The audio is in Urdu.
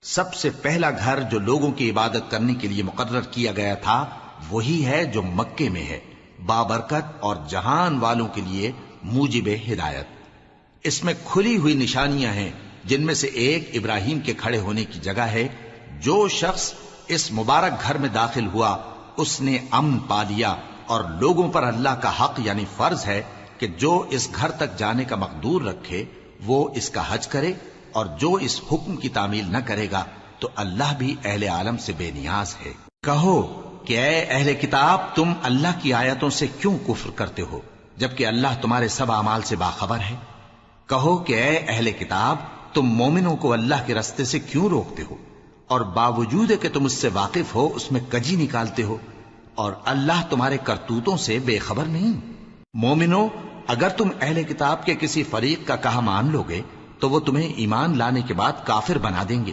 سب سے پہلا گھر جو لوگوں کی عبادت کرنے کے لیے مقرر کیا گیا تھا وہی ہے جو مکے میں ہے، بابرکت اور جہان والوں کے لیے موجب ہدایت۔ اس میں کھلی ہوئی نشانیاں ہیں، جن میں سے ایک ابراہیم کے کھڑے ہونے کی جگہ ہے۔ جو شخص اس مبارک گھر میں داخل ہوا اس نے امن پا لیا، اور لوگوں پر اللہ کا حق یعنی فرض ہے کہ جو اس گھر تک جانے کا مقدور رکھے وہ اس کا حج کرے، اور جو اس حکم کی تعمیل نہ کرے گا تو اللہ بھی اہل عالم سے بے نیاز ہے۔ کہو کہ اے اہل کتاب، تم اللہ کی آیتوں سے کیوں کفر کرتے ہو جبکہ اللہ تمہارے سب اعمال سے باخبر ہے؟ کہو کہ اے اہل کتاب، تم مومنوں کو اللہ کے رستے سے کیوں روکتے ہو، اور باوجود کہ تم اس سے واقف ہو اس میں کجی نکالتے ہو، اور اللہ تمہارے کرتوتوں سے بے خبر نہیں؟ مومنو، اگر تم اہل کتاب کے کسی فریق کا کہا مان لو گے تو وہ تمہیں ایمان لانے کے بعد کافر بنا دیں گے،